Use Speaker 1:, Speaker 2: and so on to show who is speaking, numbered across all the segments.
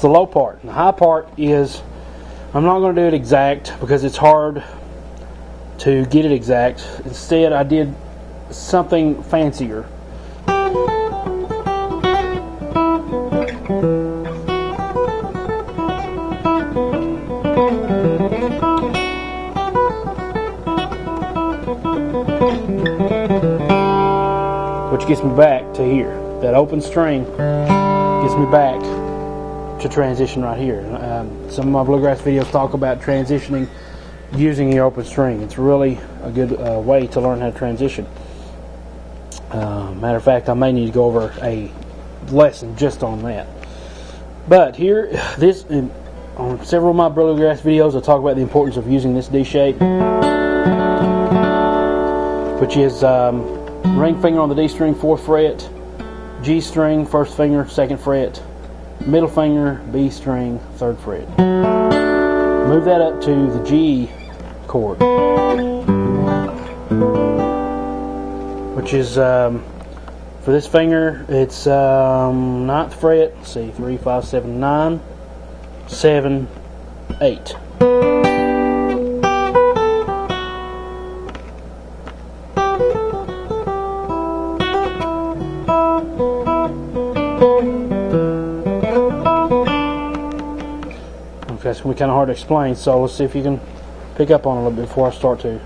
Speaker 1: the low part. The high part is, I'm not going to do it exact because it's hard to get it exact. Instead, I did something fancier. Which gets me back to here. That open string gets me back to transition right here. Some of my bluegrass videos talk about transitioning using your open string. It's really a good way to learn how to transition. Matter of fact, I may need to go over a lesson just on that. But here, on several of my bluegrass videos, I talk about the importance of using this D shape, which is ring finger on the D string, 4th fret, G string, 1st finger, 2nd fret, middle finger, B string, 3rd fret. Move that up to the G chord, which is, for this finger, it's 9th fret, let's see, 3, 5, 7, 9, 7, 8. Okay, it's going to be kind of hard to explain, so let's see if you can pick up on it a little bit before I start to.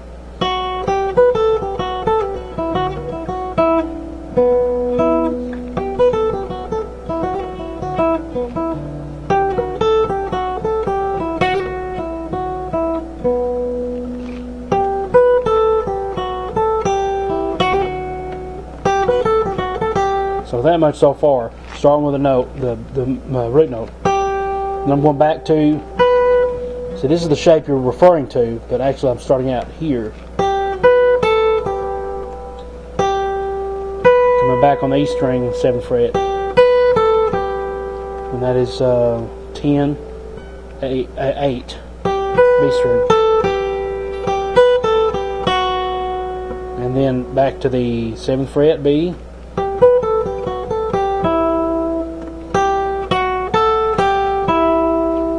Speaker 1: So that much so far, starting with a note, the root note. And I'm going back to, see, this is the shape you're referring to, but actually I'm starting out here. Coming back on the E string, 7th fret. And that is 10, 8, B string. And then back to the 7th fret, B.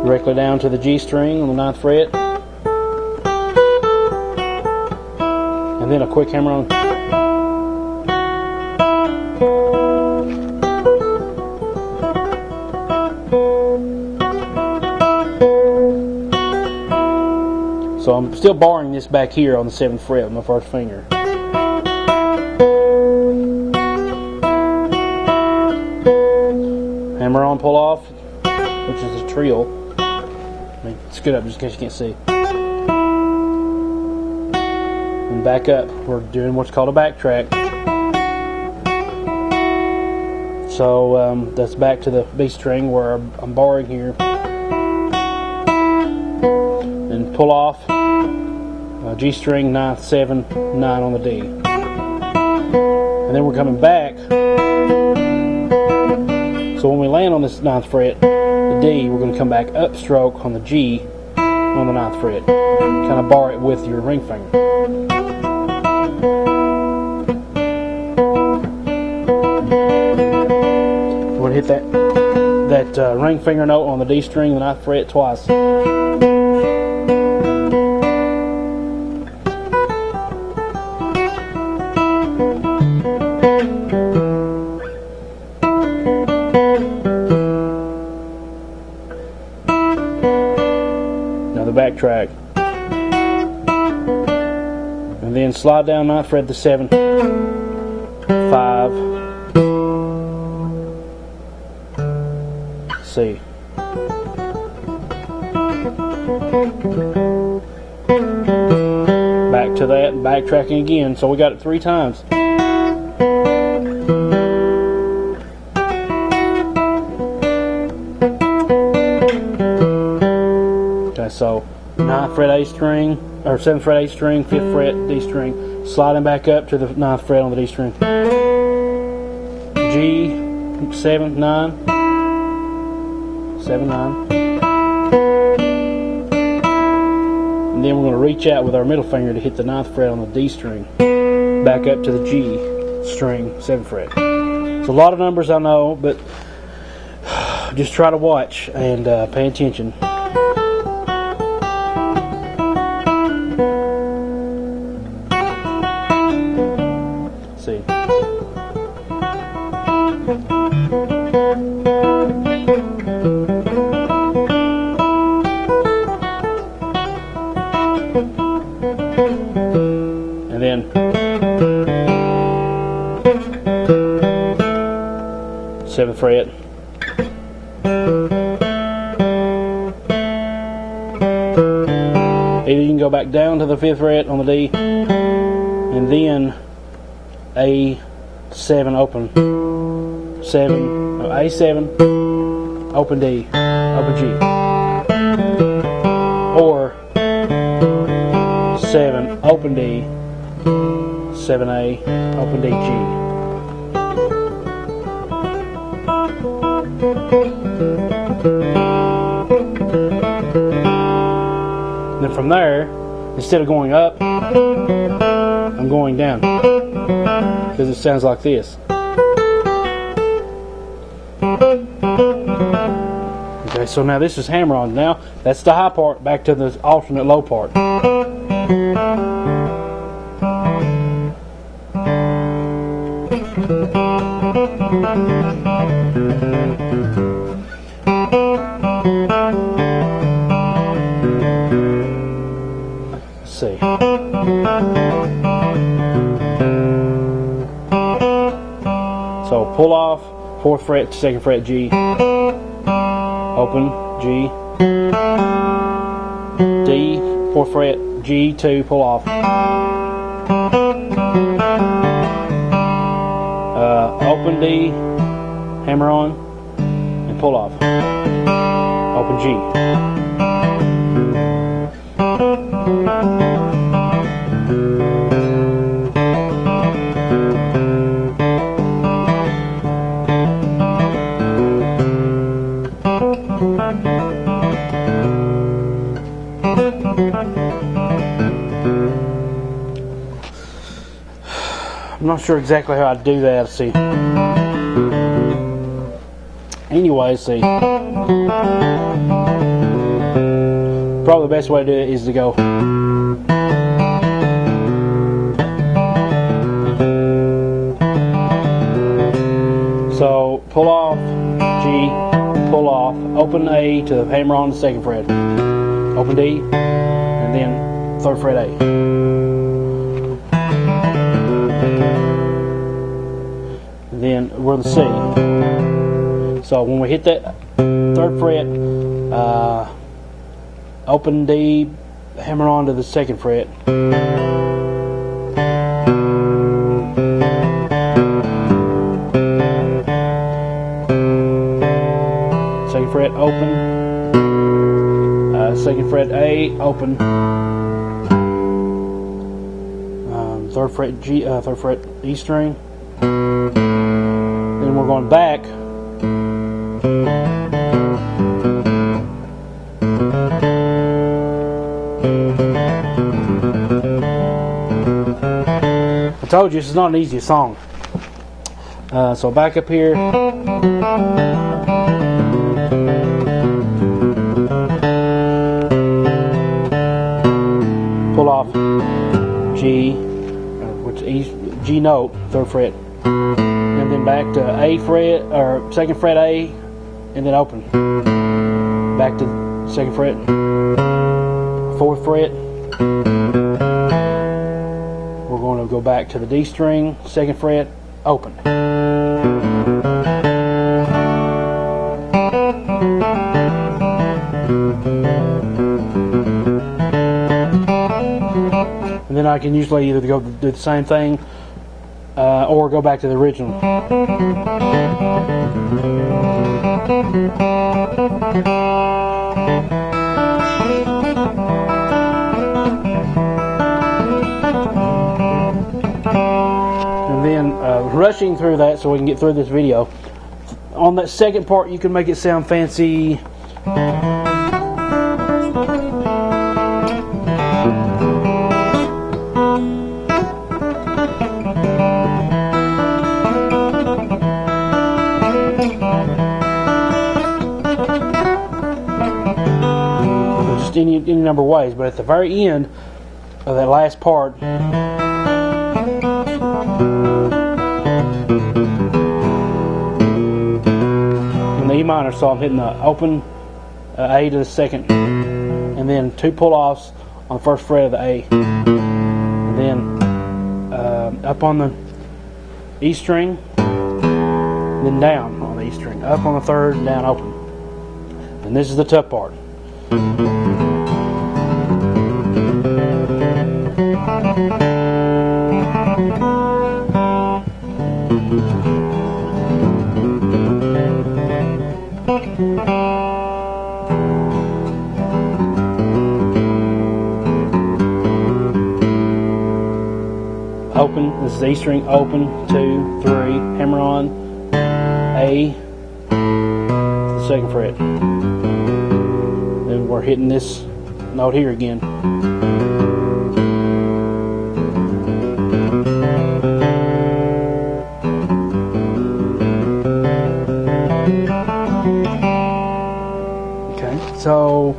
Speaker 1: Directly down to the G string on the 9th fret, and then a quick hammer on. So I'm still barring this back here on the 7th fret with my 1st finger. Hammer on, pull off, which is a trill. Scoot up just in case you can't see. And back up. We're doing what's called a backtrack. So that's back to the B string where I'm barring here. And pull off. G string, 9th, 7, 9 on the D. And then we're coming back. So when we land on this 9th fret, the D, we're going to come back upstroke on the G on the 9th fret. Kind of bar it with your ring finger. We're going to hit that ring finger note on the D string, the 9th fret, twice. Backtrack, and then slide down 9th fret to 7, 5, C. Back to that, backtracking again. So we got it 3 times. So 9th fret A string, or 7th fret A string, 5th fret D string, sliding back up to the 9th fret on the D string. G, 7, 9, 7, 9. And then we're going to reach out with our middle finger to hit the 9th fret on the D string, back up to the G string, 7th fret. It's a lot of numbers, I know, but just try to watch and pay attention. See. And then 7th fret. Either you can go back down to the 5th fret on the D, and then A7 open, A7 open D, open G, or 7 open D, 7A open D, G. And then from there, instead of going up, I'm going down, because it sounds like this. Okay, so now this is hammer-on. Now that's the high part, back to the alternate low part. Let's see. So pull off, 4th fret, 2nd fret G, open G, D, 4th fret, G2, pull off, open D, hammer on, and pull off, open G. I'm not sure exactly how I do that. See. Anyway, see. Probably the best way to do it is to go. So pull off G, pull off, open A to the hammer on the 2nd fret, open D, and then 3rd fret A. Then we're the C. So when we hit that 3rd fret, open D, hammer on to the 2nd fret. 2nd fret open, 2nd fret A open, 3rd fret G, 3rd fret E string. Then we're going back I told you this is not an easy song. So back up here, pull off G, which E, G note, 3rd fret. And then back to A fret, or 2nd fret A, and then open. Back to 2nd fret, 4th fret. We're going to go back to the D string, 2nd fret, open. And then I can usually either go do the same thing or go back to the original. And then rushing through that so we can get through this video. On that second part, you can make it sound fancy. just any number of ways. But at the very end of that last part, in the E minor, so I'm hitting the open A to the second, and then 2 pull-offs on the first fret of the A, and then up on the E string, then down on the E string, up on the third, down, open. And this is the tough part. Open, this is E string, open, 2, 3, hammer on, A, the second fret. Then we're hitting this note here again. Okay, so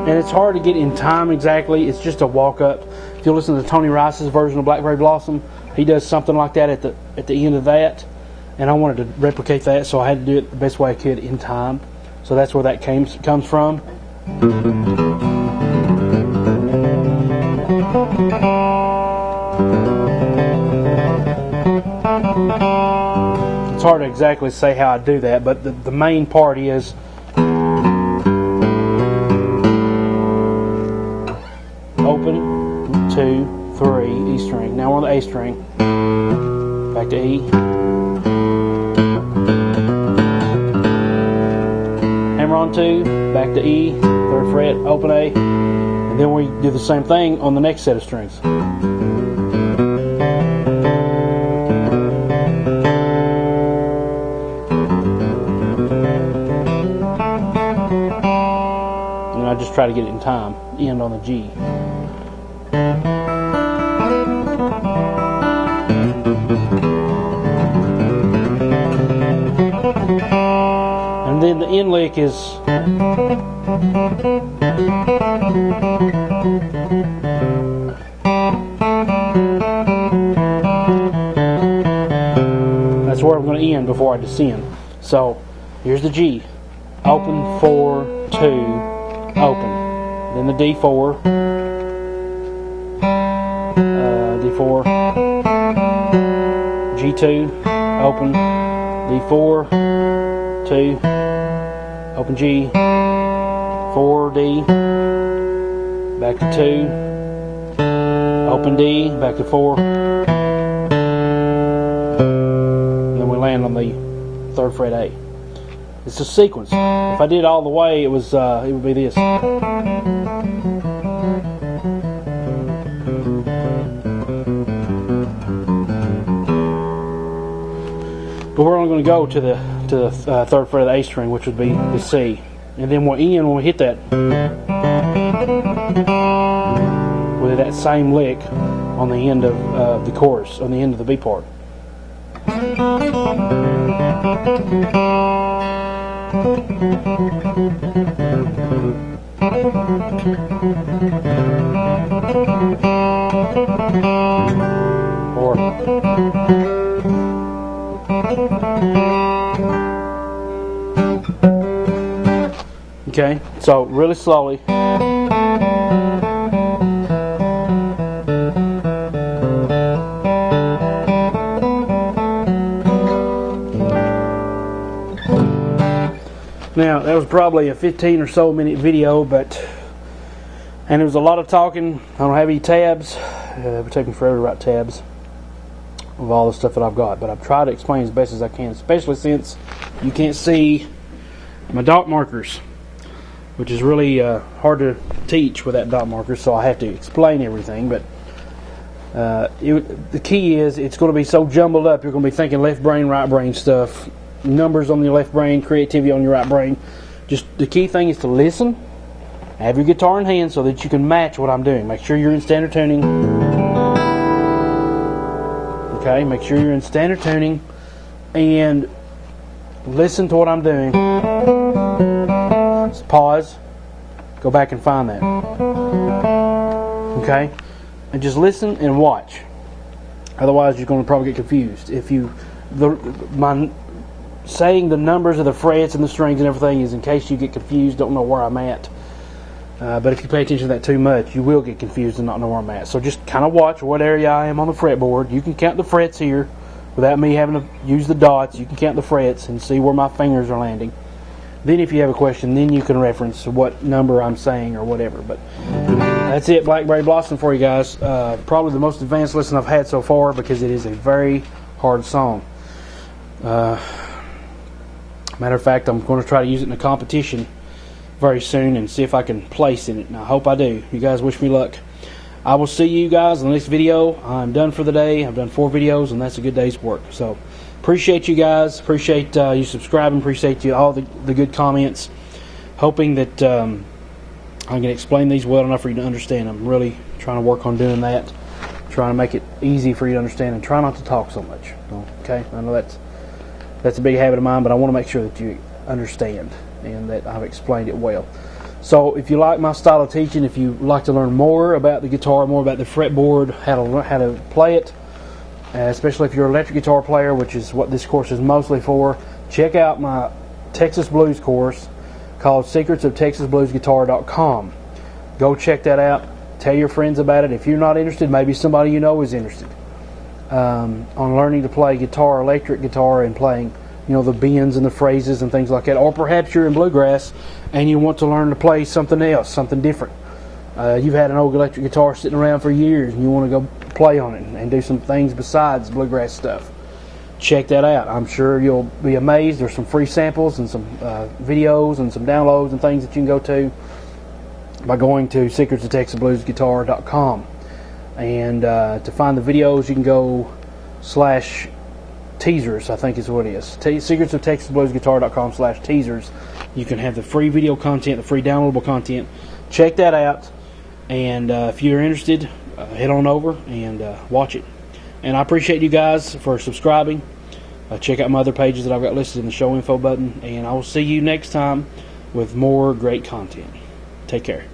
Speaker 1: it's hard to get in time exactly. It's just a walk up. If you listen to Tony Rice's version of Blackberry Blossom, he does something like that at the end of that, and I wanted to replicate that, so I had to do it the best way I could in time. So that's where that comes from. It's hard to exactly say how I do that, but the main part is open, 2, 3, E string. Now we're on the A string. Back to E. Hammer on 2, back to E, 3rd fret, open A, and then we do the same thing on the next set of strings. And I just try to get it in time. End on the G. And then the end lick is that's where I'm going to end before I descend. So here's the G. Open, 4, 2, open. Then the D4, D4, G2, open, D4, 2, open G, 4, D, back to 2, open D, back to 4, and then we land on the 3rd fret A. It's a sequence. If I did it all the way, it would be this. But we're only going to go to the 3rd fret of the A string, which would be the C, and then we'll end when we hit that with that same lick on the end of the chorus, on the end of the B part. Or okay, so really slowly. Now that was probably a 15 or so minute video, and there was a lot of talking. I don't have any tabs. It would take me forever to write tabs of all the stuff that I've got, but I've tried to explain as best as I can, especially since you can't see my dot markers, which is really hard to teach without dot markers, so I have to explain everything. But the key is it's going to be so jumbled up, you're going to be thinking left brain, right brain stuff, numbers on your left brain, creativity on your right brain. Just the key thing is to listen, have your guitar in hand so that you can match what I'm doing. Make sure you're in standard tuning. Okay, make sure you're in standard tuning and listen to what I'm doing. Just pause, go back and find that. Okay? And just listen and watch. Otherwise, you're going to probably get confused. Saying the numbers of the frets and the strings and everything is in case you get confused, don't know where I'm at. But if you pay attention to that too much, you will get confused and not know where I'm at. So just kind of watch what area I am on the fretboard. You can count the frets here without me having to use the dots. You can count the frets and see where my fingers are landing. Then if you have a question, then you can reference what number I'm saying or whatever. But that's it, Blackberry Blossom for you guys. Probably the most advanced lesson I've had so far because it is a very hard song. Matter of fact, I'm going to try to use it in a competition very soon and see if I can place in it. And I hope I do. You guys wish me luck. I will see you guys in the next video. I'm done for the day. I've done 4 videos, and that's a good day's work. So appreciate you guys. Appreciate you subscribing. Appreciate you all the good comments. Hoping that I can explain these well enough for you to understand. I'm really trying to work on doing that. Trying to make it easy for you to understand and try not to talk so much. Okay? I know that's a big habit of mine, but I want to make sure that you understand and that I've explained it well. So if you like my style of teaching, if you like to learn more about the guitar, more about the fretboard, how to play it, especially if you're an electric guitar player, which is what this course is mostly for, check out my Texas Blues course called secretsofTexasBluesGuitar.com. Go check that out. Tell your friends about it. If you're not interested, maybe somebody you know is interested on learning to play guitar, electric guitar, and playing, you know, the bends and the phrases and things like that. Or perhaps you're in bluegrass and you want to learn to play something else, something different. You've had an old electric guitar sitting around for years and you want to go play on it and do some things besides bluegrass stuff. Check that out. I'm sure you'll be amazed. There's some free samples and some videos and some downloads and things that you can go to by going to secretsofTexasBluesGuitar.com. And to find the videos, you can go /teasers, I think is what it is. secretsofTexasBluesGuitar.com/teasers. You can have the free video content, the free downloadable content. Check that out. And if you're interested, head on over and watch it. And I appreciate you guys for subscribing. Check out my other pages that I've got listed in the show info button. And I will see you next time with more great content. Take care.